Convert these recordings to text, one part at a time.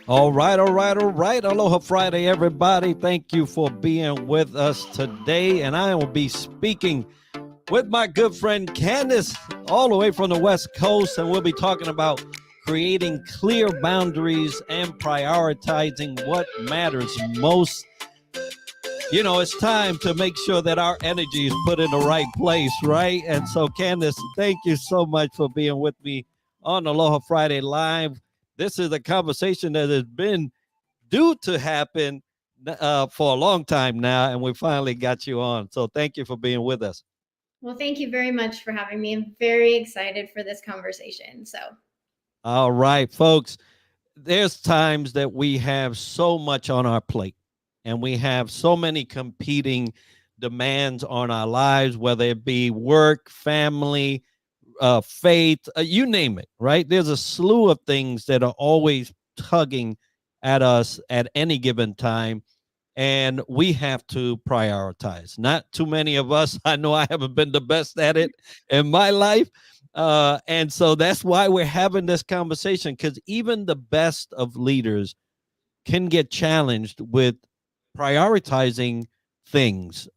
All right. Aloha Friday, everybody. Thank you for being with us today. And I will be speaking with my good friend Candice, all the way from the West Coast. And we'll be talking about creating clear boundaries and prioritizing what matters most. You know, it's time to make sure that our energy is put in the right place, right? And so, Candice, thank you so much for being with me on Aloha Friday Live. This is a conversation that has been due to happen for a long time now, and we finally got you on. So thank you for being with us. Well, thank you very much for having me. I'm very excited for this conversation. All right, folks, there's times that we have so much on our plate, and we have so many competing demands on our lives, whether it be work, family, faith, you name it, right? There's a slew of things that are always tugging at us at any given time, and we have to prioritize. Not too many of us. I know I haven't been the best at it in my life, and so that's why we're having this conversation, because even the best of leaders can get challenged with prioritizing things,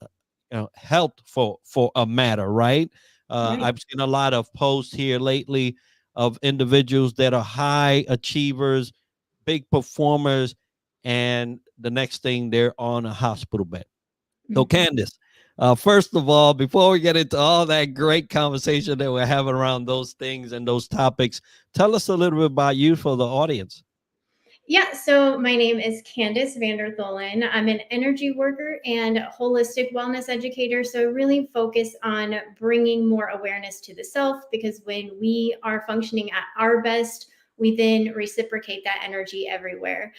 health for a matter, right? Right. I've seen a lot of posts here lately of individuals that are high achievers, big performers, and the next thing they're on a hospital bed. So, Candice, first of all, before we get into all that great conversation that we're having around those things and those topics, tell us a little bit about you for the audience. Yeah, so my name is Candice Van Dertholen. I'm an energy worker and holistic wellness educator. So I really focus on bringing more awareness to the self, because when we are functioning at our best, we then reciprocate that energy everywhere.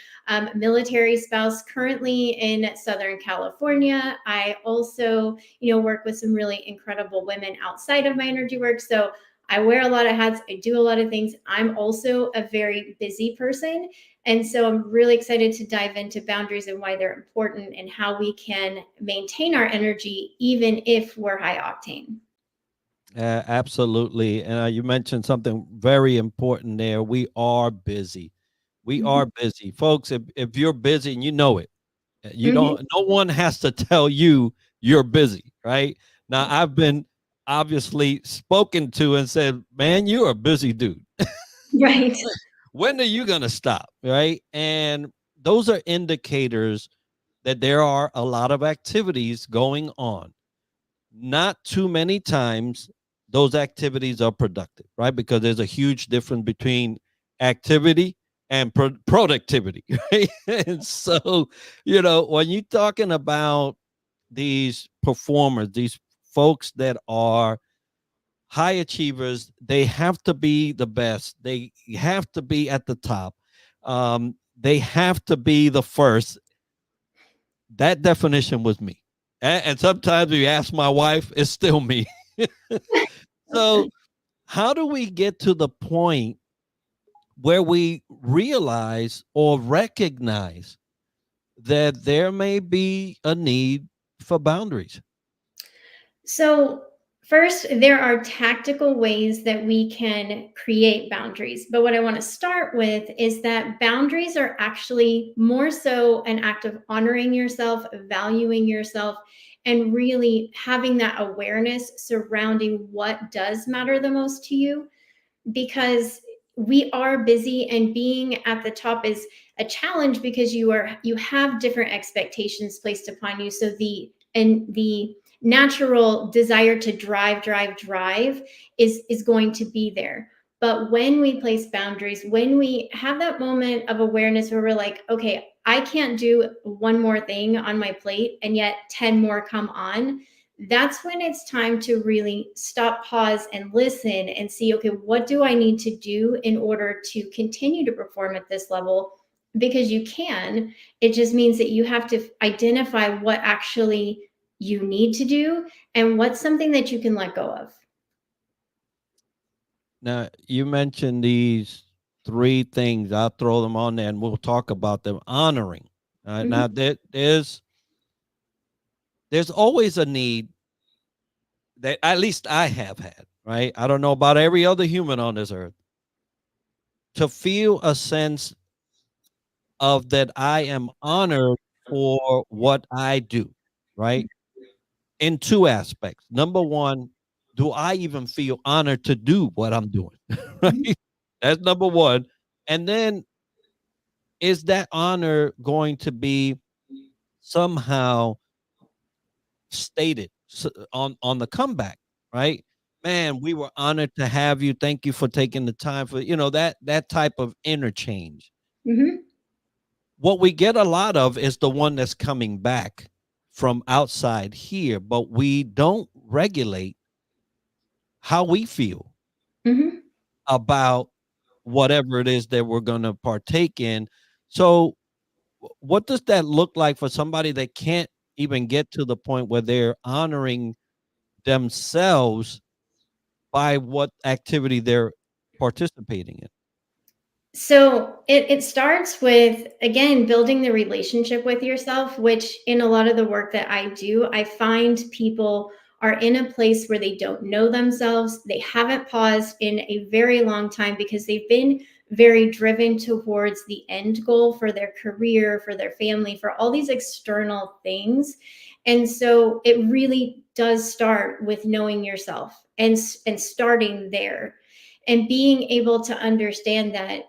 Military spouse currently in Southern California. I also, work with some really incredible women outside of my energy work. So I wear a lot of hats. I do a lot of things. I'm also a very busy person. And so I'm really excited to dive into boundaries and why they're important and how we can maintain our energy even if we're high octane. Absolutely. And you mentioned something very important there. We are busy. We are busy. Folks, if you're busy and you know it, you don't, no one has to tell you you're busy, right? Now, I've been obviously spoken to and said, man, you're a busy dude. Right. When are you going to stop? Right. And those are indicators that there are a lot of activities going on. Not too many times those activities are productive, right? Because there's a huge difference between activity and productivity, right? And so, when you're talking about these performers, these folks that are high achievers, they have to be the best. They have to be at the top. They have to be the first. That definition was me. And sometimes if you ask my wife, it's still me. So how do we get to the point where we realize or recognize that there may be a need for boundaries? So first, there are tactical ways that we can create boundaries. But what I want to start with is that boundaries are actually more so an act of honoring yourself, valuing yourself, and really having that awareness surrounding what does matter the most to you. because we are busy, and being at the top is a challenge because you have different expectations placed upon you. So the natural desire to drive is going to be there. But when we place boundaries, when we have that moment of awareness where we're like, okay, I can't do one more thing on my plate and yet 10 more come on, that's when it's time to really stop, pause, and listen and see, okay, what do I need to do in order to continue to perform at this level? Because you can. It just means that you have to identify what actually you need to do and what's something that you can let go of. Now, you mentioned these three things. I'll throw them on there and we'll talk about them. Honoring. Now, Mm-hmm. there's always a need that at least I have had, right? I don't know about every other human on this earth, to feel a sense of that I am honored for what I do, right? In two aspects. Number one, do I even feel honored to do what I'm doing? Right? That's number one. And then, is that honor going to be somehow stated on the comeback, right? Man, we were honored to have you. Thank you for taking the time for, that type of interchange. Mm-hmm. What we get a lot of is the one that's coming back from outside here, but we don't regulate how we feel Mm-hmm. about whatever it is that we're going to partake in. So, what does that look like for somebody that can't even get to the point where they're honoring themselves by what activity they're participating in? So it starts with, again, building the relationship with yourself, which in a lot of the work that I do, I find people are in a place where they don't know themselves. They haven't paused in a very long time because they've been very driven towards the end goal for their career, for their family, for all these external things. And so it really does start with knowing yourself and starting there and being able to understand that,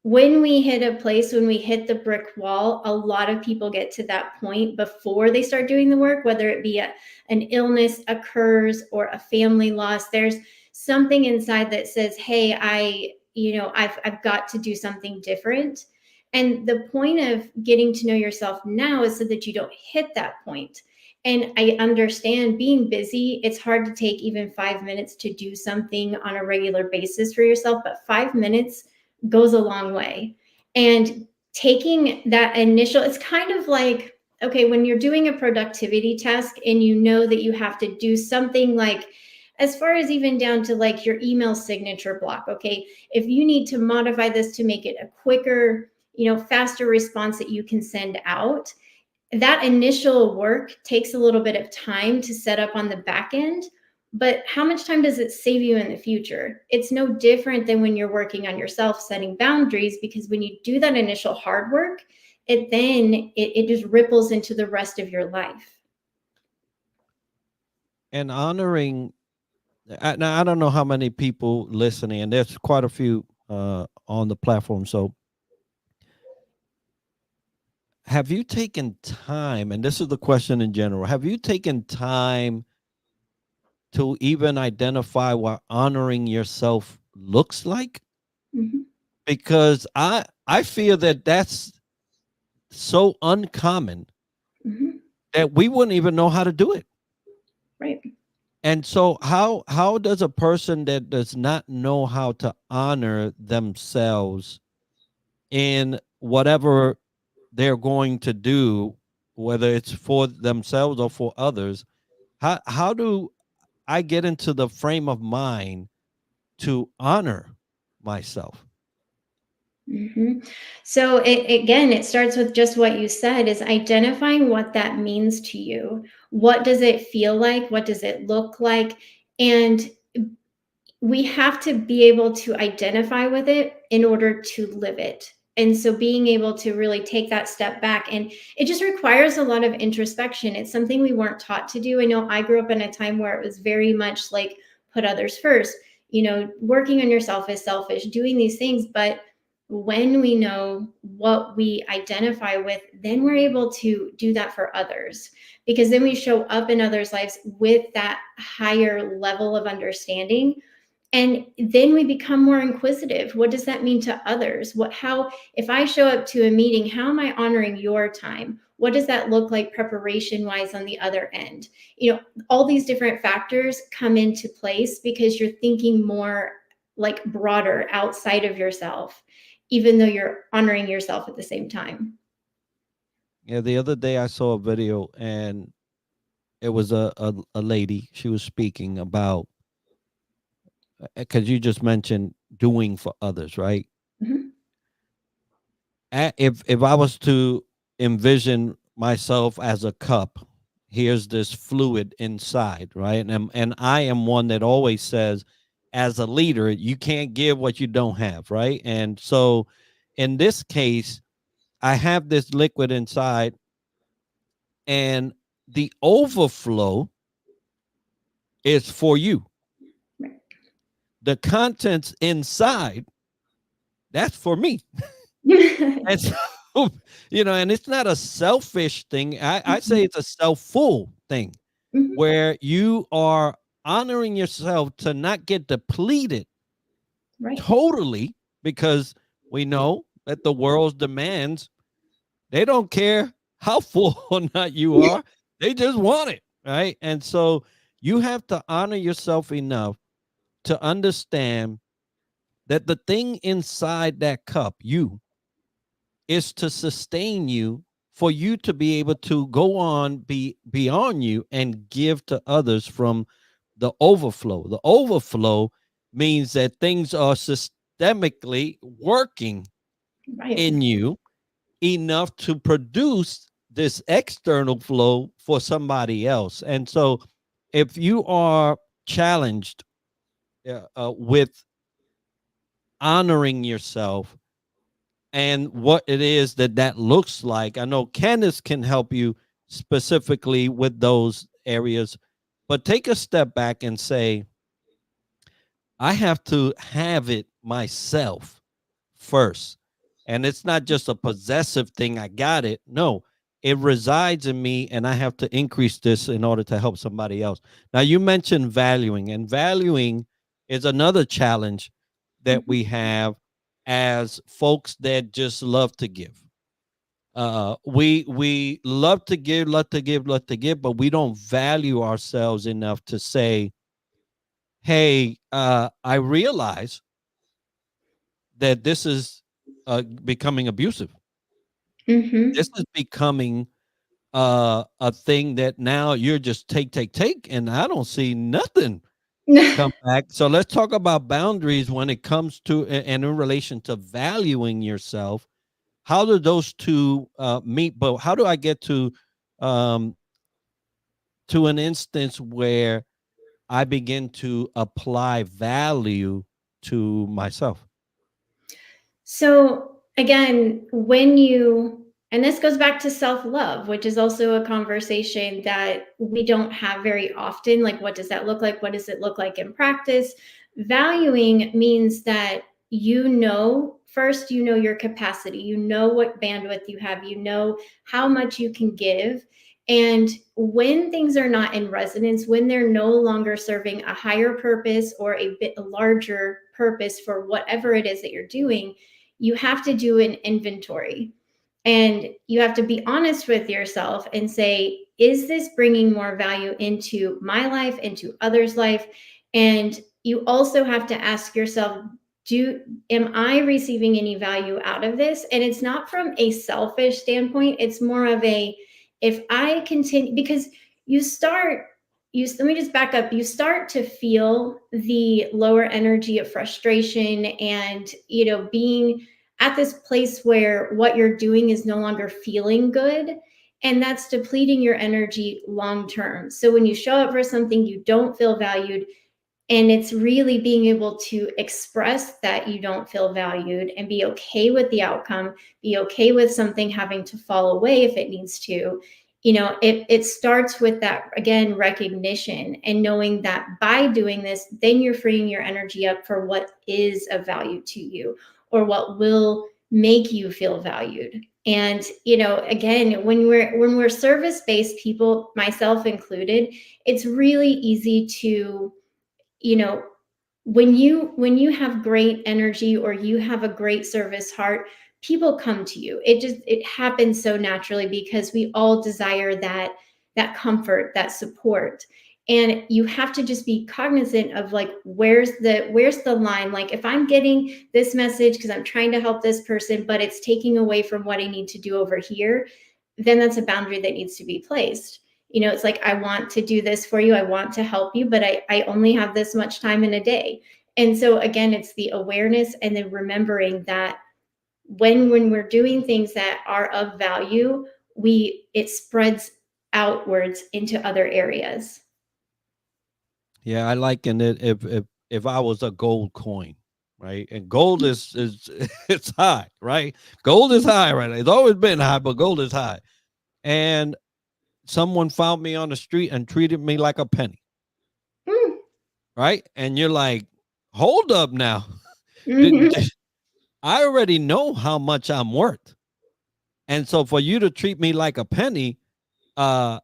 when we hit a place, when we hit the brick wall, a lot of people get to that point before they start doing the work, whether it be an illness occurs or a family loss. There's something inside that says, hey, I've got to do something different. And the point of getting to know yourself now is so that you don't hit that point. And I understand being busy, it's hard to take even 5 minutes to do something on a regular basis for yourself, but 5 minutes goes a long way. And taking that initial, it's kind of like, okay, when you're doing a productivity task and you know that you have to do something like, as far as even down to like your email signature block, okay, if you need to modify this to make it a quicker, faster response that you can send out, that initial work takes a little bit of time to set up on the back end. But how much time does it save you in the future? It's no different than when you're working on yourself, setting boundaries, because when you do that initial hard work, it just ripples into the rest of your life. And honoring, now I don't know how many people listening, and there's quite a few on the platform. So, have you taken time, and this is the question in general, have you taken time to even identify what honoring yourself looks like? Mhm. Because I feel that that's so uncommon Mhm. that we wouldn't even know how to do it. Right. And so, how does a person that does not know how to honor themselves in whatever they're going to do, whether it's for themselves or for others, how do I get into the frame of mind to honor myself? Mhm. So again, it starts with just what you said, is identifying what that means to you. What does it feel like? What does it look like? And we have to be able to identify with it in order to live it. And so being able to really take that step back, and it just requires a lot of introspection. It's something we weren't taught to do. I know I grew up in a time where it was very much like put others first. working on yourself is selfish, doing these things. But when we know what we identify with, then we're able to do that for others, because then we show up in others' lives with that higher level of understanding. And then we become more inquisitive. What does that mean to others? If I show up to a meeting, how am I honoring your time? What does that look like preparation wise on the other end? All these different factors come into place because you're thinking more like broader outside of yourself, even though you're honoring yourself at the same time. Yeah, the other day I saw a video, and it was a lady. She was speaking about, because you just mentioned doing for others, right? Mhm. If I was to envision myself as a cup, here's this fluid inside, right? And I am one that always says, as a leader, you can't give what you don't have, right? And so in this case, I have this liquid inside, and the overflow is for you. Right. The contents inside, that's for me. And so, and it's not a selfish thing. I say Mhm. it's a self-full thing, Mhm. where you are honoring yourself to not get depleted Right. totally, because we know that the world's demands, they don't care how full or not you are. They just want it, right? And so you have to honor yourself enough to understand that the thing inside that cup, you, is to sustain you, for you to be able to go on, be beyond you, and give to others from the overflow. The overflow means that things are systemically working Right. in you enough to produce this external flow for somebody else. And so if you are challenged with honoring yourself and what it is that looks like, I know Candice can help you specifically with those areas, but take a step back and say, I have to have it myself first. And it's not just a possessive thing. I got it. No, it resides in me, and I have to increase this in order to help somebody else. Now, you mentioned valuing, and valuing is another challenge that Mhm. we have as folks that just love to give. We love to give, love to give, but we don't value ourselves enough to say, "Hey, I realize that this is becoming abusive. This Mhm. is becoming a thing that now you're just take, and I don't see nothing come back." So let's talk about boundaries when it comes to and in relation to valuing yourself. How do those two meet? But how do I get um, to an instance where I begin to apply value to myself? So again, and this goes back to self love, which is also a conversation that we don't have very often. Like, what does that look like? What does it look like in practice? Valuing means that first, your capacity, what bandwidth you have, how much you can give. And when things are not in resonance, when they're no longer serving a higher purpose or a bit larger purpose for whatever it is that you're doing, you have to do an inventory, and you have to be honest with yourself and say, is this bringing more value into my life, into others' life? And you also have to ask yourself, am I receiving any value out of this? And it's not from a selfish standpoint, it's more of a, if I continue, because you start let me just back up. You start to feel the lower energy of frustration and being at this place where what you're doing is no longer feeling good, and that's depleting your energy long term. So when you show up for something, you don't feel valued, and it's really being able to express that you don't feel valued and be okay with the outcome, be okay with something having to fall away if it needs to. it starts with that, again, recognition and knowing that by doing this, then you're freeing your energy up for what is of value to you or what will make you feel valued. And again, when we're service-based people, myself included, it's really easy to, you know when you have great energy or you have a great service heart, people come to you. It happens so naturally because we all desire that comfort, that support. And you have to just be cognizant of, like, where's the line. Like, if I'm getting this message because I'm trying to help this person, but it's taking away from what I need to do over here, then that's a boundary that needs to be placed. It's like, I want to do this for you, I want to help you, but I only have this much time in a day. And so again, it's the awareness and then remembering that when we're doing things that are of value, it spreads outwards into other areas. Yeah, I liken it, if I was a gold coin, right? And gold is it's high, right? Gold is high right now. It's always been high, but gold is high. And someone found me on the street and treated me like a penny, Mm. right? And you're like, hold up now. Mhm. I already know how much I'm worth. And so for you to treat me like a penny,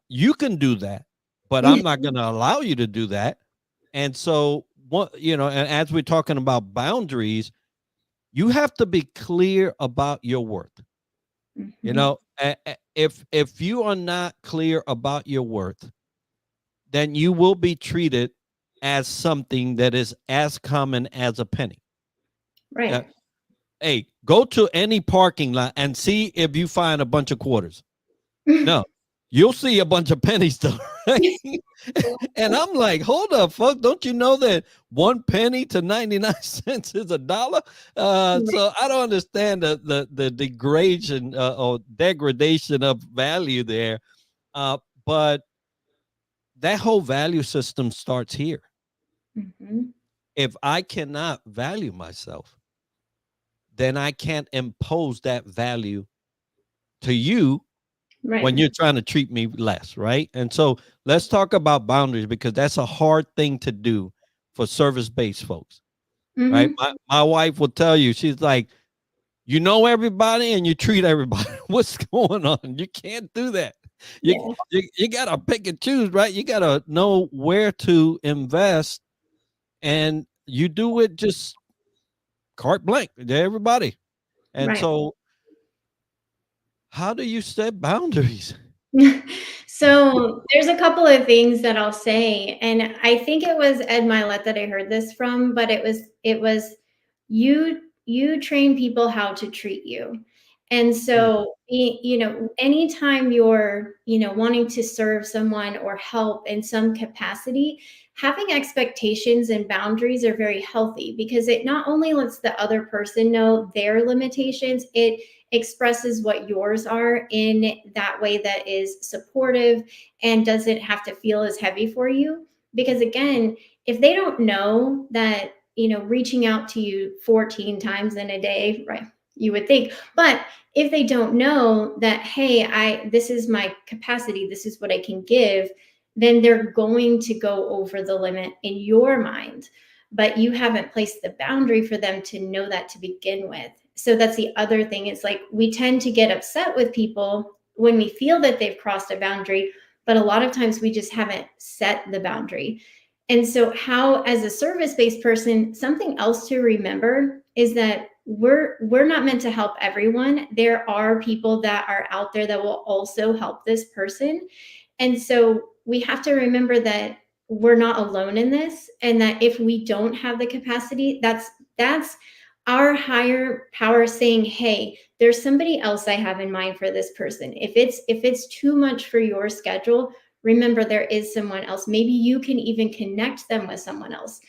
you can do that, but I'm not going to allow you to do that. And so what, and as we're talking about boundaries, you have to be clear about your worth. Mhm. If you are not clear about your worth, then you will be treated as something that is as common as a penny. Uh, Right. hey, go to any parking lot and see if you find a bunch of quarters. No, you'll see a bunch of pennies though, right? And I'm like, hold up, folks, don't you know that 1 penny to 99 cents is a dollar? So I don't understand the degradation or degradation of value there. But that whole value system starts here. Mhm. If I cannot value myself, then I can't impose that value to you when Right. you're trying to treat me less, right? And so let's talk about boundaries because that's a hard thing to do for service-based folks, right? Mhm. My wife will tell you, she's like, you know everybody and you treat everybody. What's going on? You can't do that. You, Yeah. you gotta pick and choose, right? You gotta know where to invest, and you do it just carte blanche to everybody. And Right. so, how do you set boundaries? So there's a couple of things that I'll say, and I think it was Ed Milet that I heard this from, but it was you train people how to treat you. And Mm. so anytime you're wanting to serve someone or help in some capacity, having expectations and boundaries are very healthy because it not only lets the other person know their limitations, it expresses what yours are in that way that is supportive and doesn't have to feel as heavy for you. Because again, if they don't know that, reaching out to you 14 times in a day, right? You would think, but if they don't know that, hey, this is my capacity, this is what I can give, then they're going to go over the limit in your mind. But you haven't placed the boundary for them to know that to begin with. So that's the other thing. It's like we tend to get upset with people when we feel that they've crossed a boundary, but a lot of times we just haven't set the boundary. And so, how, as a service-based person, something else to remember is that we're not meant to help everyone. There are people that are out there that will also help this person. And so we have to remember that we're not alone in this, and that if we don't have the capacity, that's our higher power saying, hey, there's somebody else I have in mind for this person. If it's too much for your schedule, remember there is someone else. Maybe you can even connect them with someone else.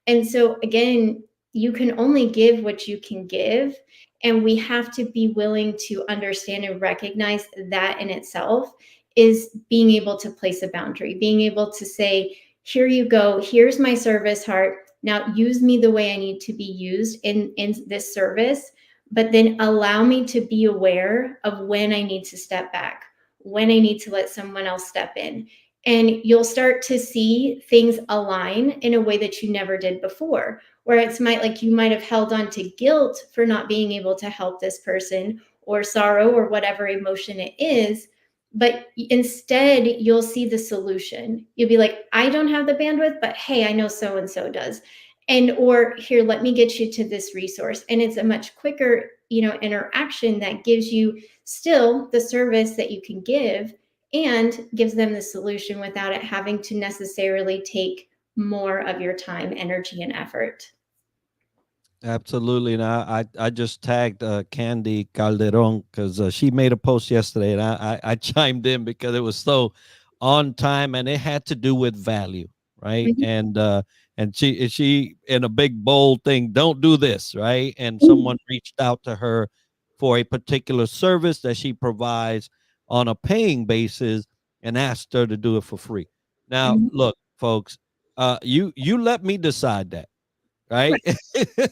And so again, you can only give what you can give, and we have to be willing to understand and recognize that in itself is being able to place a boundary, being able to say, here you go, here's my service heart. Now use me the way I need to be used in this service, but then allow me to be aware of when I need to step back when I need to let someone else step in. And you'll start to see things align in a way that you never did before, where it's like you might have held on to guilt for not being able to help this person, or sorrow, or whatever emotion it is. But instead, you'll see the solution. You'll be like, I don't have the bandwidth, but hey, I know so and so does. And or here, let me get you to this resource. And it's a much quicker, interaction that gives you still the service that you can give, and gives them the solution without it having to necessarily take more of your time, energy, and effort. Absolutely. And I just tagged Candy Calderon because she made a post yesterday, and I chimed in because it was so on time, and it had to do with value, right? Mhm. And she in a big bold thing, don't do this, right? And Mhm. someone reached out to her for a particular service that she provides on a paying basis and asked her to do it for free. Now, Mhm. look, folks, you let me decide that, right? Right.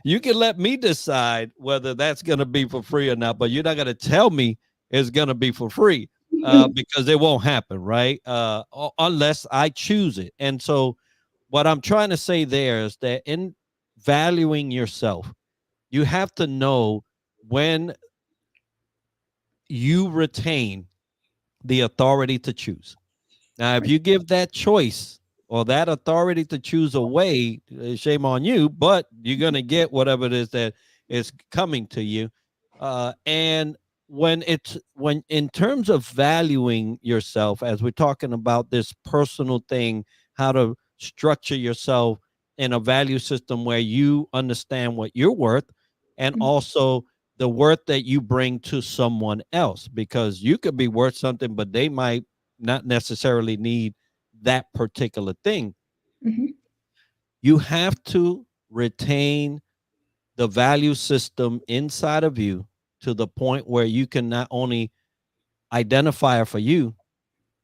You can let me decide whether that's going to be for free or not, but you're not going to tell me it's going to be for free, because it won't happen, right? Unless I choose it. And so, what I'm trying to say there is that in valuing yourself, you have to know when you retain the authority to choose. Now, if you give that choice or that authority to choose away, shame on you, but you're going to get whatever it is that is coming to you. And when in terms of valuing yourself, as we're talking about this personal thing, how to structure yourself in a value system where you understand what you're worth, and also the worth that you bring to someone else, because you could be worth something, but they might not necessarily need that particular thing. Mhm. You have to retain the value system inside of you to the point where you can not only identify it for you,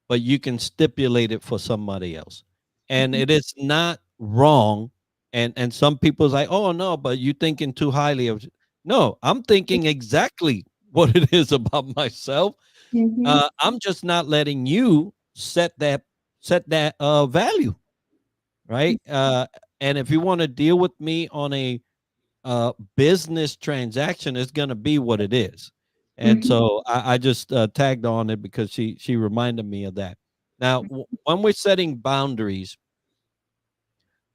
but you can stipulate it for somebody else. And Mhm. it is not wrong. And some people's like, oh no, but you thinking too highly of. No, I'm thinking exactly what it is about myself. Mhm. I'm just not letting you set that value, right? And if you want to deal with me on a business transaction, it's going to be what it is. And Mhm. so I just tagged on it because she reminded me of that. Now, when we're setting boundaries,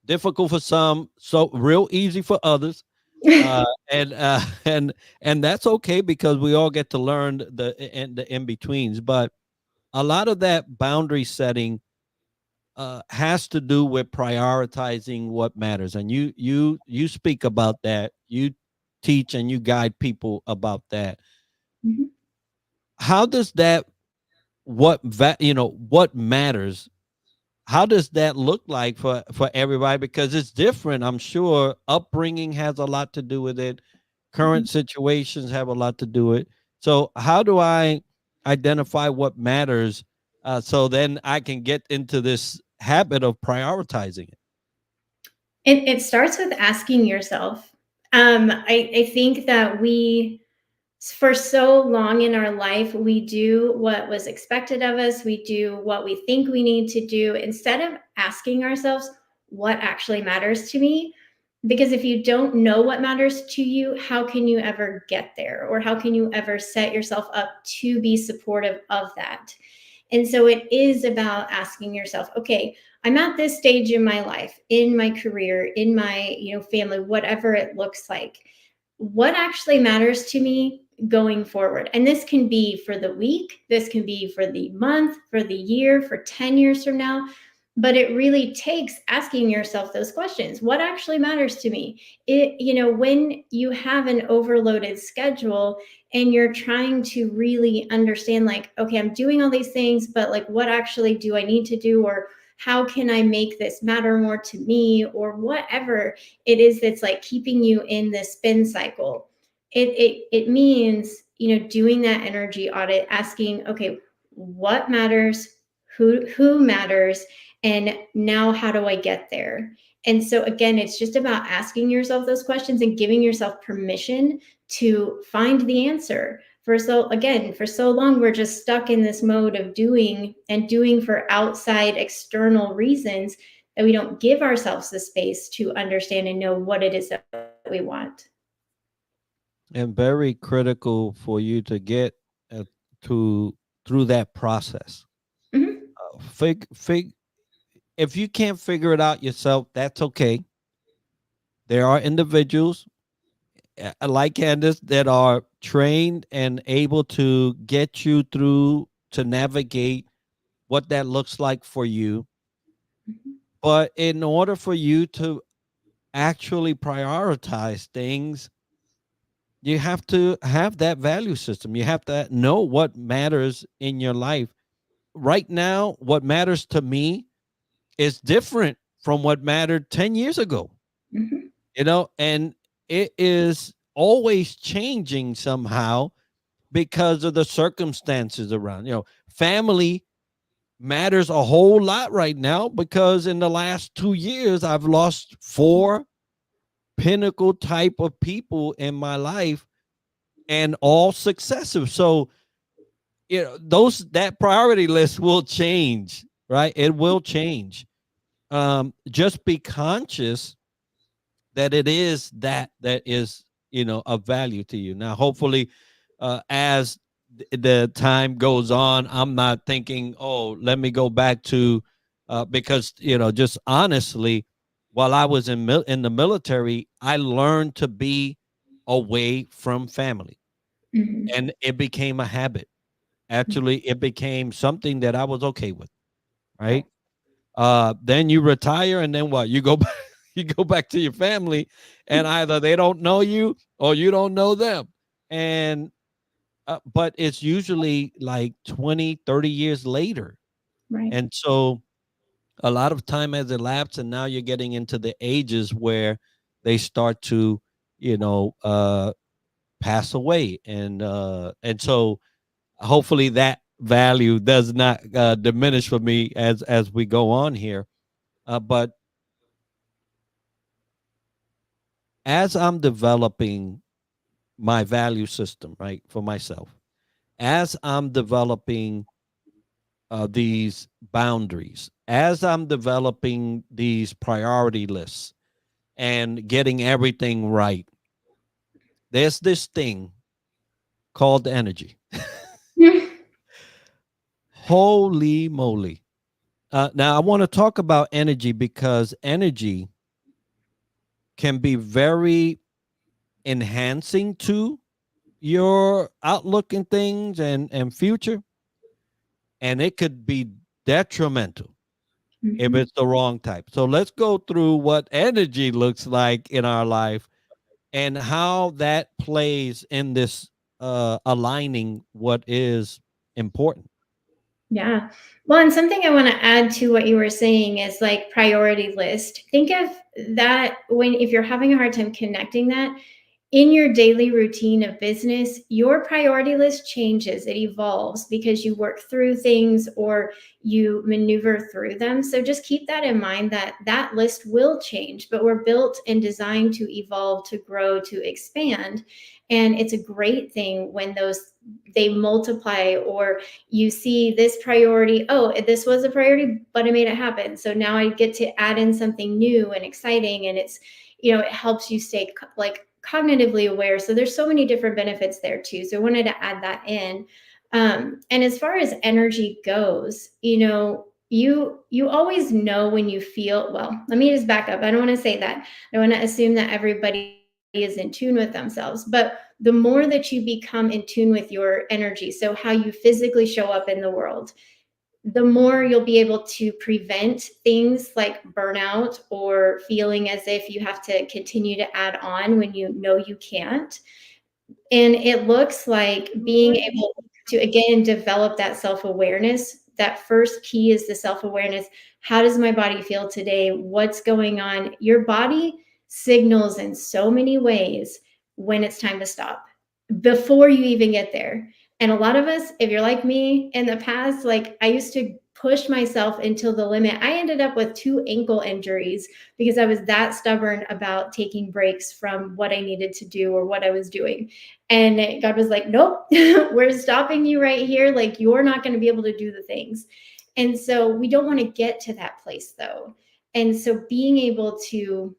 difficult for some, so real easy for others. uh, and and that's okay because we all get to learn the in betweens. But a lot of that boundary setting has to do with prioritizing what matters, and you speak about that. You teach and you guide people about that. Mhm. How does that what matters? How does that look like for everybody? Because it's different. I'm sure upbringing has a lot to do with it. Mhm. Current situations have a lot to do with it. So how do I identify what matters, so then I can get into this habit of prioritizing it? It starts with asking yourself. I think that for so long in our life, we do what was expected of us. We do what we think we need to do instead of asking ourselves what actually matters to me. Because if you don't know what matters to you, how can you ever get there? Or how can you ever set yourself up to be supportive of that? And so it is about asking yourself, okay, I'm at this stage in my life, in my career, in my, family, whatever it looks like. What actually matters to me going forward? And this can be for the week, this can be for the month, for the year, for 10 years from now. But it really takes asking yourself those questions. What actually matters to me? When you have an overloaded schedule, and you're trying to really understand, like, okay, I'm doing all these things, but like, what actually do I need to do? Or how can I make this matter more to me? Or whatever it is that's like keeping you in this spin cycle. It means, doing that energy audit, asking, okay, what matters? Who matters? And now how do I get there? And so again, it's just about asking yourself those questions and giving yourself permission to find the answer, For so long we're just stuck in this mode of doing and doing for outside external reasons that we don't give ourselves the space to understand and know what it is that we want. And very critical for you to get uh, to through that process. Mhm. Fig If you can't figure it out yourself, that's okay. There are individuals like Candace that are trained and able to get you through to navigate what that looks like for you. Mhm. But in order for you to actually prioritize things, you have to have that value system. You have to know what matters in your life. Right now, what matters to me is different from what mattered 10 years ago, Mhm. and it is always changing somehow because of the circumstances around. Family matters a whole lot right now because in the last 2 years, I've lost four pinnacle type of people in my life and all successive. So, those that priority list will change, right? It will change. Just be conscious that it is that is of value to you. Now, hopefully, as the time goes on, I'm not thinking, oh, let me go back to because just honestly, while I was in the military, I learned to be away from family, Mhm. and it became a habit. Actually, it became something that I was okay with, right? Then you retire, and then what? You go back, you go back to your family, and either they don't know you or you don't know them. And but it's usually like 20, 30 years later. Right. And so a lot of time has elapsed, and now you're getting into the ages where they start to, you know, uh, pass away. And so hopefully that value does not diminish for me as we go on here. But as I'm developing my value system, right, for myself, as I'm developing these boundaries, as I'm developing these priority lists and getting everything right, there's this thing called energy. Holy moly. Now, I want to talk about energy because energy can be very enhancing to your outlook in things and future, and it could be detrimental if Mhm. it's the wrong type. So let's go through what energy looks like in our life and how that plays in this aligning what is important. Yeah. Well, and something I want to add to what you were saying is like priority list. Think of that when if you're having a hard time connecting that, in your daily routine of business, your priority list changes, it evolves because you work through things or you maneuver through them. So just keep that in mind that that list will change, but we're built and designed to evolve, to grow, to expand. And it's a great thing when those they multiply or you see this priority, oh, this was a priority, but I made it happen. So now I get to add in something new and exciting and it helps you stay like cognitively aware. So there's so many different benefits there too. So I wanted to add that in. And as far as energy goes, you always know when you feel well. Let me just back up. I don't want to say that. I want to assume that everybody is in tune with themselves, but the more that you become in tune with your energy, so how you physically show up in the world, the more you'll be able to prevent things like burnout or feeling as if you have to continue to add on when you know you can't. And it looks like being able to, again, develop that self awareness. That first key is the self awareness. How does my body feel today? What's going on? Your body signals in so many ways when it's time to stop before you even get there. And a lot of us, if you're like me in the past, like I used to pushed myself until the limit. I ended up with 2 ankle injuries because I was that stubborn about taking breaks from what I needed to do or what I was doing. And God was like, nope, we're stopping you right here. Like, you're not going to be able to do the things. And so we don't want to get to that place though. And so being able to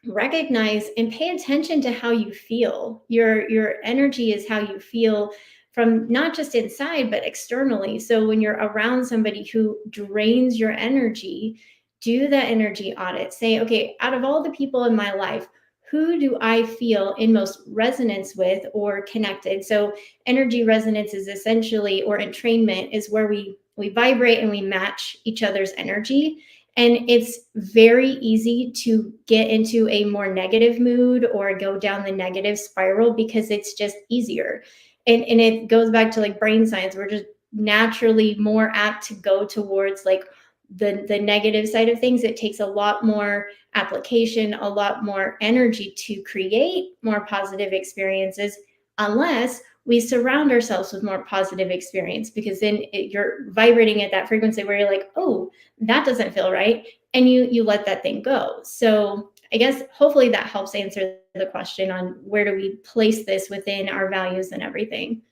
recognize and pay attention to how you feel. Your energy is how you feel from not just inside but externally. So when you're around somebody who drains your energy, do that energy audit. Say, okay, out of all the people in my life, who do I feel in most resonance with or connected? So energy resonance is essentially, or entrainment is where we vibrate and we match each other's energy. And it's very easy to get into a more negative mood or go down the negative spiral because it's just easier. And it goes back to like brain science. We're just naturally more apt to go towards like the negative side of things. It takes a lot more application, a lot more energy to create more positive experiences, unless we surround ourselves with more positive experience, because then you're vibrating at that frequency where you're like, oh, that doesn't feel right, and you let that thing go. So I guess hopefully that helps answer the question on where do we place this within our values and everything.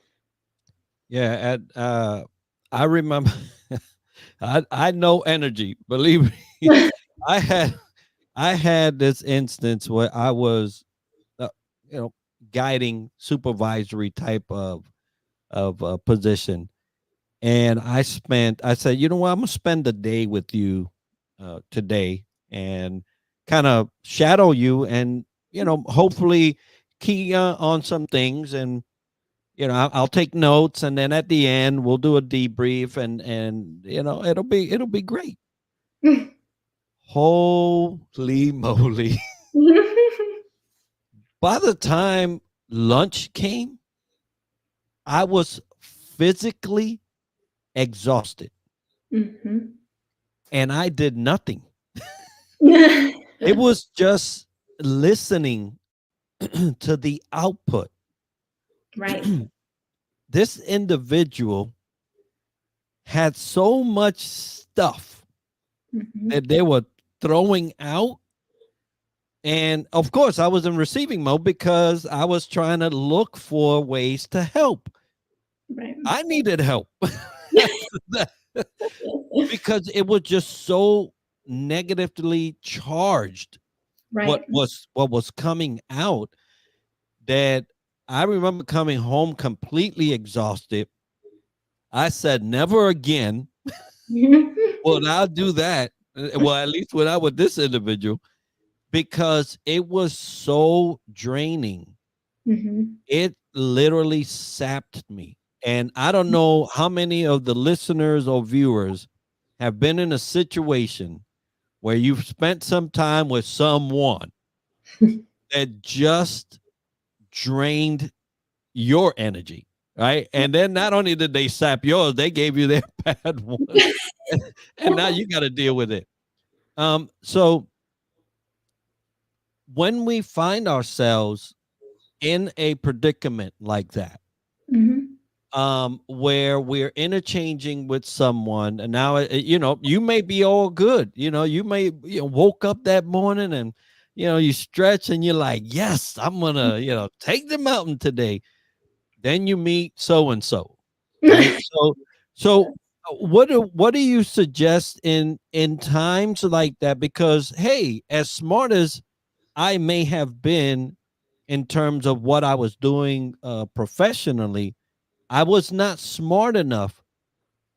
Yeah, and I remember I know energy, believe me. I had I had this instance where I was uh, you know guiding supervisory type of position, and I said, you know what, I'm gonna spend the day with you today and kind of shadow you, and hopefully key on some things, and I'll take notes, and then at the end we'll do a debrief, and it'll be great. Holy moly. By the time lunch came, I was physically exhausted, Mhm. and I did nothing. It was just listening to the output. Right. This individual had so much stuff Mhm. that they were throwing out. And of course, I was in receiving mode because I was trying to look for ways to help. Right. I needed help after that because it was just so negatively charged what Right. was coming out, that I remember coming home completely exhausted. I said, never again will I do that. Well, at least when I with this individual, because it was so draining. Mhm. It literally sapped me. And I don't know how many of the listeners or viewers have been in a situation where you've spent some time with someone that just drained your energy, right? And then not only did they sap yours, they gave you their bad one, and now you got to deal with it. So when we find ourselves in a predicament like that, Mhm. where we're interchanging with someone, and now you may be all good, you may woke up that morning, and you stretch, and you're like, yes, I'm gonna take the mountain today. Then you meet so and so, right? So what do you suggest in times like that? Because hey, as smart as I may have been in terms of what I was doing professionally, I was not smart enough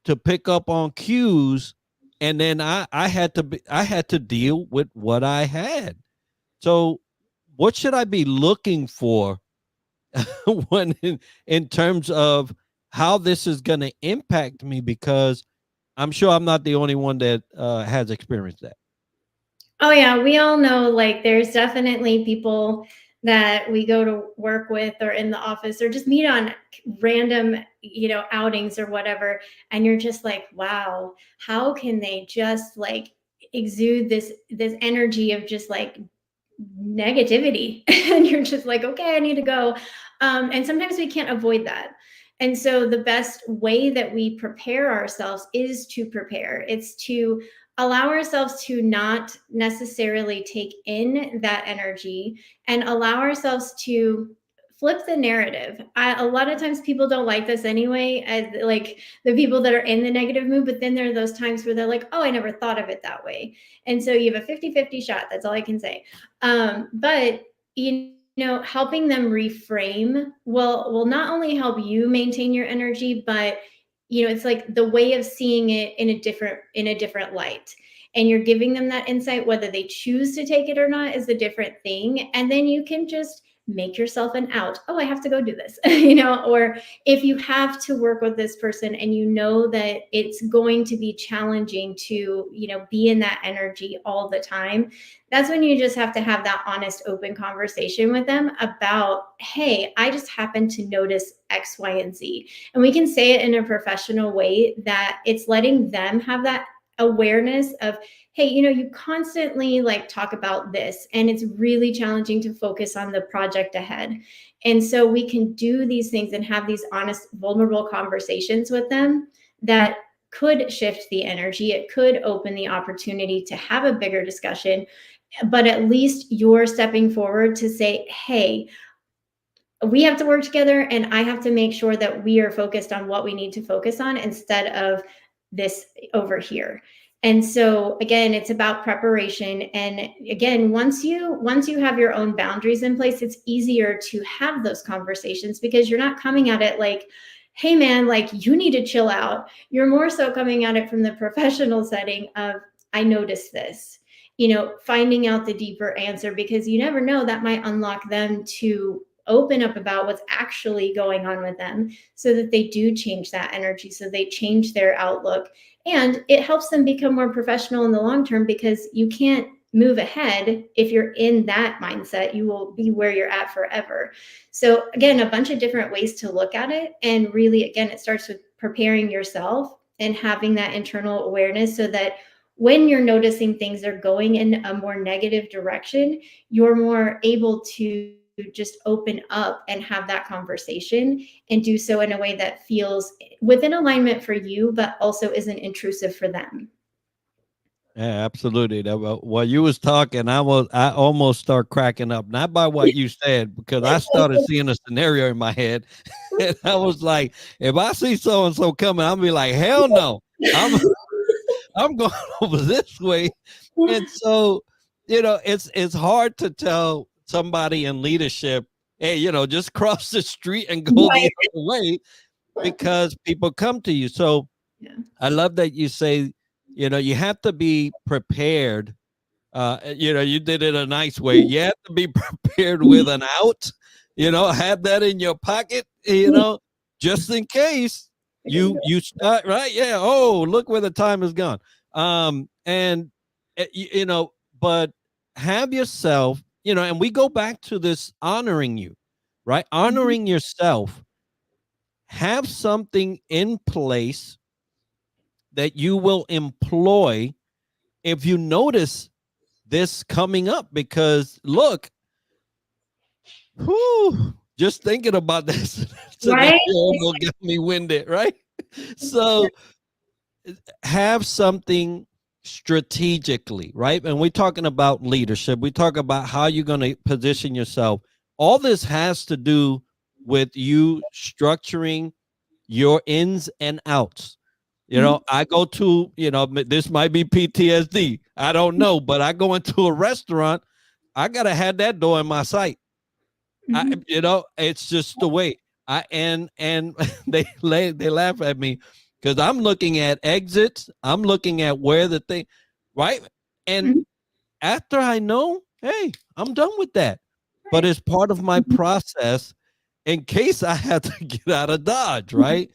to pick up on cues, and then I had to deal with what I had. So what should I be looking for when in terms of how this is going to impact me, because I'm sure I'm not the only one that has experienced that. Oh yeah, we all know like there's definitely people that we go to work with or in the office or just meet on random, outings or whatever, and you're just like, wow, how can they just like exude this energy of just like negativity? And you're just like, okay, I need to go. And sometimes we can't avoid that. And so the best way that we prepare ourselves is to prepare. It's to allow ourselves to not necessarily take in that energy and allow ourselves to flip the narrative. A lot of times people don't like this anyway, like the people that are in the negative mood, but then there are those times where they're like, oh, I never thought of it that way. And so you have a 50-50 shot. That's all I can say. But helping them reframe will not only help you maintain your energy, but it's like the way of seeing it in a different light. And you're giving them that insight. Whether they choose to take it or not is a different thing. And then you can just make yourself an out. Oh, I have to go do this, or if you have to work with this person and that it's going to be challenging to, be in that energy all the time, that's when you just have to have that honest, open conversation with them about, hey, I just happen to notice X, Y, and Z. And we can say it in a professional way that it's letting them have that awareness of, hey, you constantly talk about this and it's really challenging to focus on the project ahead. And so we can do these things and have these honest, vulnerable conversations with them that could shift the energy. It could open the opportunity to have a bigger discussion, but at least you're stepping forward to say, hey, we have to work together and I have to make sure that we are focused on what we need to focus on instead of this over here. And so again, it's about preparation. And again, once you have your own boundaries in place, it's easier to have those conversations because you're not coming at it like, hey man, you need to chill out. You're more so coming at it from the professional setting of, I noticed this, finding out the deeper answer, because you never know, that might unlock them to open up about what's actually going on with them so that they do change that energy, so they change their outlook. And it helps them become more professional in the long term, because you can't move ahead if you're in that mindset. You will be where you're at forever. So again, a bunch of different ways to look at it. And really, again, it starts with preparing yourself and having that internal awareness so that when you're noticing things are going in a more negative direction, you're more able to just open up and have that conversation and do so in a way that feels within alignment for you, but also isn't intrusive for them. Yeah, absolutely. While you was talking, I almost start cracking up, not by what you said, because I started seeing a scenario in my head, and I was like, if I see so and so coming, I'll be like, hell no, I'm going over this way. And so, it's hard to tell somebody in leadership, hey, just cross the street and go the other way, because people come to you. So Yeah. I love that you say, you have to be prepared. You did it a nice way. You have to be prepared with an out, have that in your pocket, just in case you start, right. Yeah. Oh, look where the time has gone. And but have yourself, and we go back to this honoring you, right? Honoring yourself. Have something in place that you will employ if you notice this coming up, because look, just thinking about this scenario Right. almost got me winded, right? So have something strategically, right? And we're talking about leadership. We talk about how you're going to position yourself. All this has to do with you structuring your ins and outs. I go to, this might be PTSD. I don't know, but I go into a restaurant, I gotta have that door in my sight. It's just the way and they laugh at me because I'm looking at exits. I'm looking at where the thing, right? And after I know, hey, I'm done with that. But it's part of my process in case I had to get out of Dodge, right?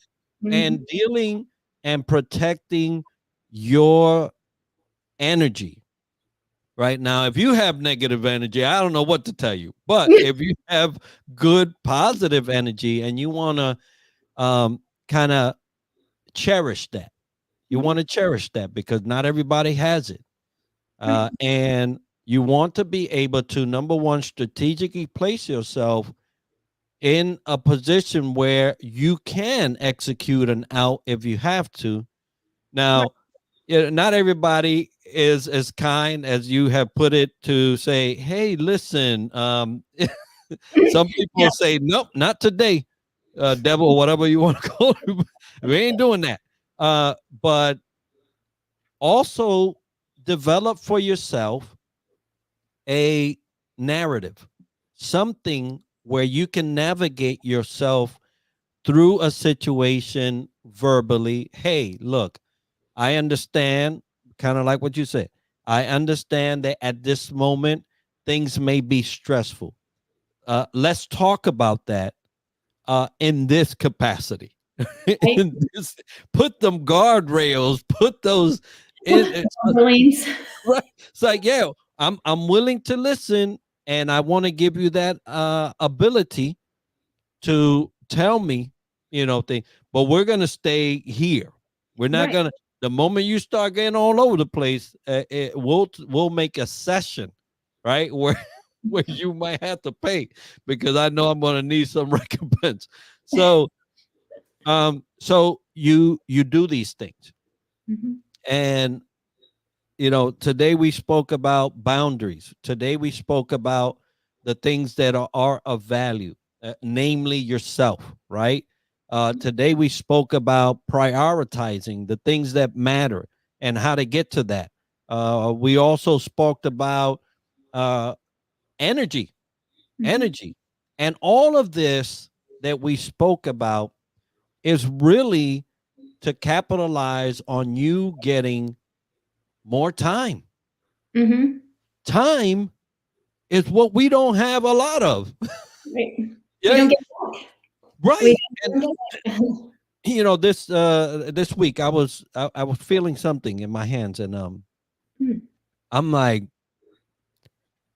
And dealing and protecting your energy. Right now, if you have negative energy, I don't know what to tell you. But if you have good, positive energy and you want to kind of cherish that, you want to cherish that because not everybody has it. And you want to be able to, number one, strategically place yourself in a position where you can execute an out if you have to. Right. Now, not everybody is as kind as you have put it to say, "Hey, listen." Some Yeah. people say, "Nope, not today, devil, or whatever you want to call it. We ain't doing that." But also develop for yourself a narrative, something where you can navigate yourself through a situation verbally. Hey, look, I understand, kind of like what you said. I understand that at this moment, things may be stressful. Let's talk about that in this capacity. Right. in this, put them guardrails, put those in. Lanes. Right. It's like, yeah, I'm willing to listen, and I want to give you that ability to tell me, things, but we're gonna stay here. We're not Right. gonna. The moment you start getting all over the place, we'll make a session, right? Where you might have to pay because I know I'm gonna need some recompense. So so you do these things, Mhm. and today we spoke about boundaries. Today we spoke about the things that are of value, namely yourself, right? Today we spoke about prioritizing the things that matter and how to get to that. We also spoke about uh, energy, Mhm. energy. And all of this that we spoke about is really to capitalize on you getting more time. Mhm. Time is what we don't have a lot of. Right. We don't Right? get we Right. And don't get this week I was feeling something in my hands, and Hmm. I'm like,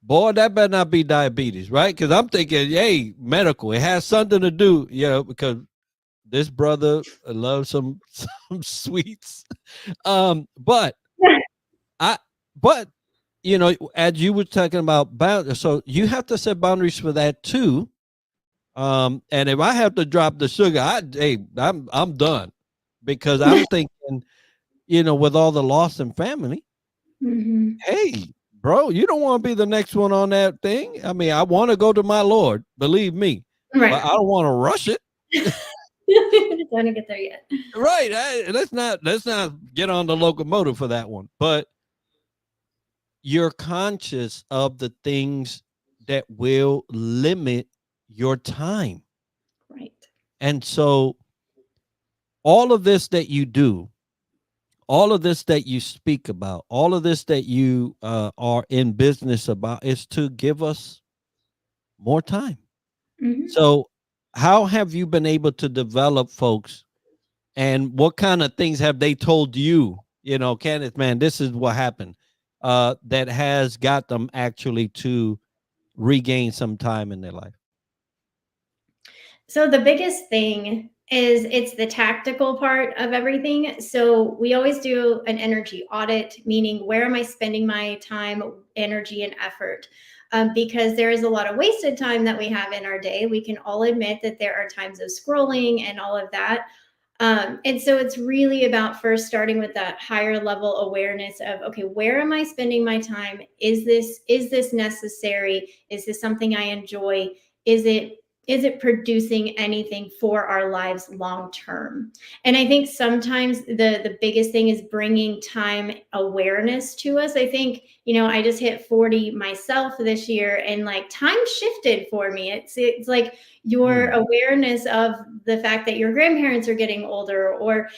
boy, that better not be diabetes, right? Because I'm thinking, hey, medical, it has something to do, because this brother loves some some sweets. But I but as you were talking about boundaries, so you have to set boundaries for that too. And if I have to drop the sugar, I'm done because I'm thinking, with all the loss in family, Mhm. hey, bro, you don't want to be the next one on that thing. I mean, I want to go to my Lord, believe me, but Right. I don't want to rush it. Don't get there yet. Right. Let's not get on the locomotive for that one. But you're conscious of the things that will limit your time. Right. And so all of this that you do, all of this that you speak about, all of this that you are in business about is to give us more time. Mhm. So, how have you been able to develop folks, and what kind of things have they told you? Kenneth, man, this is what happened. That has got them actually to regain some time in their life. So the biggest thing is it's the tactical part of everything. So we always do an energy audit, meaning where am I spending my time, energy, and effort? Because there is a lot of wasted time that we have in our day. We can all admit that there are times of scrolling and all of that. And so it's really about first starting with that higher level awareness of, okay, where am I spending my time? Is this necessary? Is this something I enjoy? Is it producing anything for our lives long term? And I think sometimes the biggest thing is bringing time awareness to us. I think, I just hit 40 myself this year, and like time shifted for me. It's like your Mm, awareness of the fact that your grandparents are getting older, or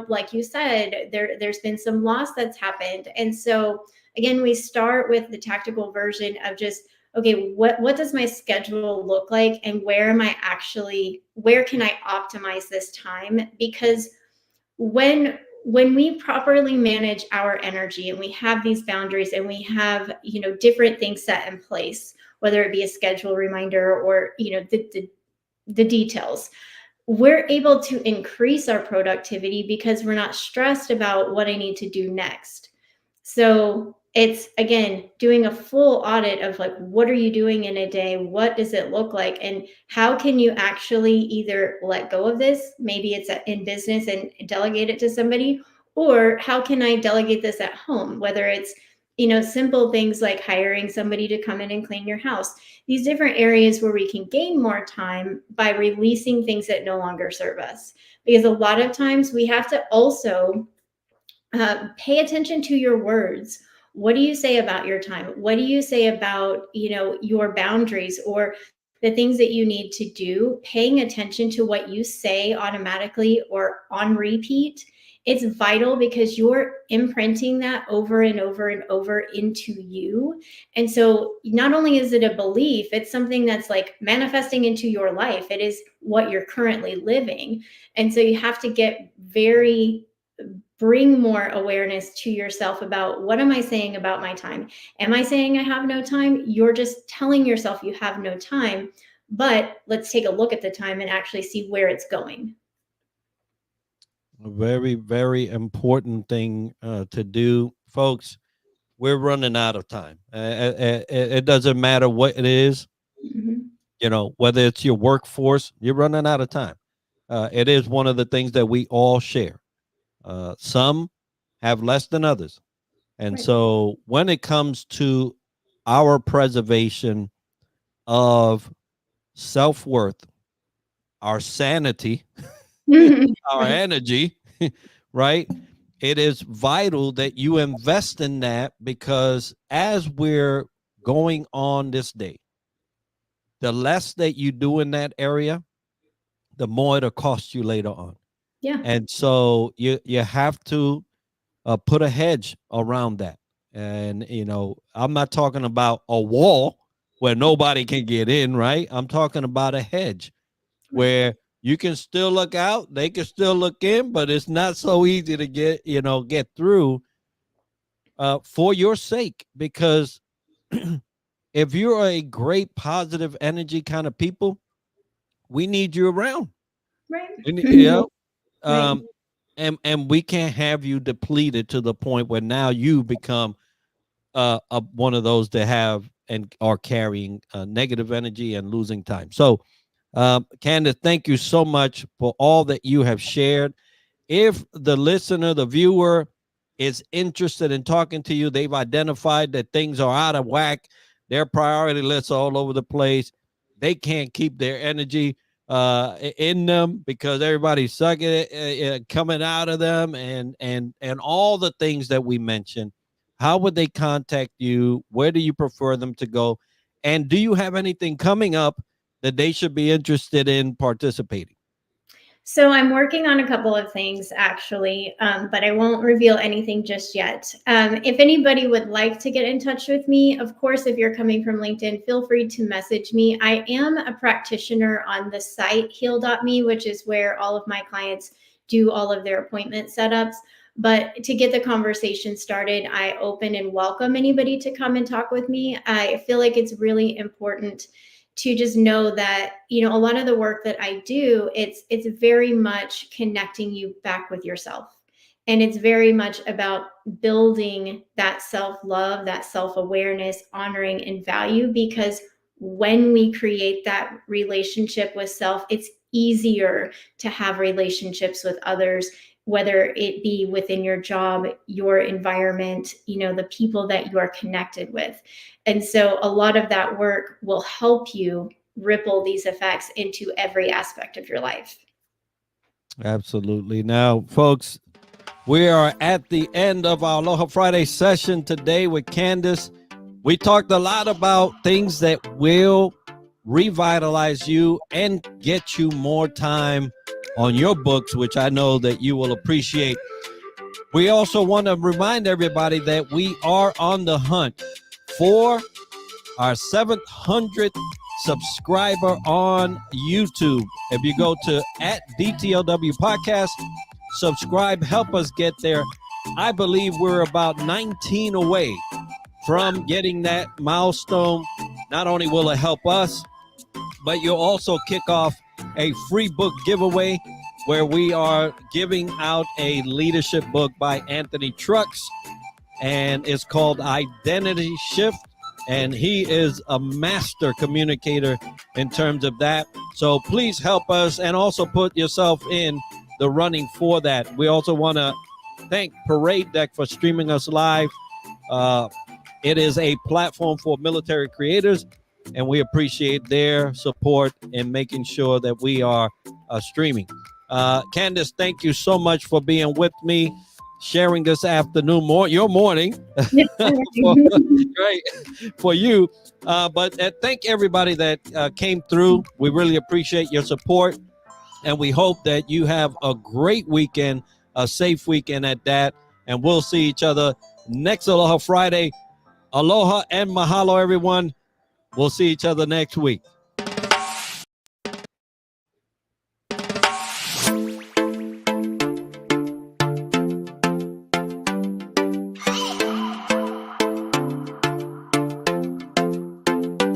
like you said, there's been some loss that's happened. And so again, we start with the tactical version of just, okay, what does my schedule look like, and where can I optimize this time? Because when we properly manage our energy, and we have these boundaries, and we have different things set in place, whether it be a schedule reminder, or the details, we're able to increase our productivity because we're not stressed about what I need to do next. So It's, again, doing a full audit of like, what are you doing in a day? What does it look like? And how can you actually either let go of this? Maybe it's in business and delegate it to somebody, or how can I delegate this at home? Whether it's, simple things like hiring somebody to come in and clean your house, these different areas where we can gain more time by releasing things that no longer serve us. Because a lot of times we have to also pay attention to your words. What do you say about your time? What do you say about, your boundaries or the things that you need to do? Paying attention to what you say automatically or on repeat, it's vital because you're imprinting that over and over and over into you. And so not only is it a belief, it's something that's like manifesting into your life. It is what you're currently living. And so you have to bring more awareness to yourself about, what am I saying about my time? Am I saying I have no time? You're just telling yourself you have no time, but let's take a look at the time and actually see where it's going. A very, very important thing to do, folks. We're running out of time. It doesn't matter what it is, Mhm. whether it's your workforce, you're running out of time. It is one of the things that we all share. Some have less than others. And Right. so when it comes to our preservation of self worth, our sanity, our Right. energy, right? It is vital that you invest in that, because as we're going on this day, the less that you do in that area, the more it'll cost you later on. Yeah. And so you have to put a hedge around that. And I'm not talking about a wall where nobody can get in, right? I'm talking about a hedge Right. where you can still look out, they can still look in, but it's not so easy to get through for your sake. Because if you're a great positive energy kind of people, we need you around. Right. You know, Right. um, and we can't have you depleted to the point where now you become one of those that have and are carrying negative energy and losing time. So, Candice, thank you so much for all that you have shared. If the listener, the viewer, is interested in talking to you, they've identified that things are out of whack, their priority lists are all over the place, they can't keep their energy in them because everybody's sucking it, coming out of them, and all the things that we mentioned. How would they contact you? Where do you prefer them to go? And do you have anything coming up that they should be interested in participating? So I'm working on a couple of things actually, but I won't reveal anything just yet. If anybody would like to get in touch with me, of course, if you're coming from LinkedIn, feel free to message me. I am a practitioner on the site heal.me, which is where all of my clients do all of their appointment setups. But to get the conversation started, I open and welcome anybody to come and talk with me. I feel like it's really important to just know that, a lot of the work that I do, it's very much connecting you back with yourself. And it's very much about building that self-love, that self-awareness, honoring and value, because when we create that relationship with self, it's easier to have relationships with others, whether it be within your job, your environment, the people that you are connected with. And so a lot of that work will help you ripple these effects into every aspect of your life. Absolutely. Now, folks, we are at the end of our Aloha Friday session today with Candice. We talked a lot about things that will revitalize you and get you more time on your books, which I know that you will appreciate. We also want to remind everybody that we are on the hunt for our 700th subscriber on YouTube. If you go to @DTLW Podcast, subscribe, help us get there. I believe we're about 19 away from getting that milestone. Not only will it help us, but you'll also kick off a free book giveaway where we are giving out a leadership book by Anthony Trucks. and it's called Identity Shift. And he is a master communicator in terms of that. So please help us and also put yourself in the running for that. We also want to thank Parade Deck for streaming us live. It is a platform for military creators, and we appreciate their support in making sure that we are streaming. Candice, thank you so much for being with me, sharing this afternoon, your morning. Great for you. But thank everybody that came through. We really appreciate your support, and we hope that you have a great weekend, a safe weekend at that, and we'll see each other next Aloha Friday. Aloha and mahalo, everyone. We'll see each other next week.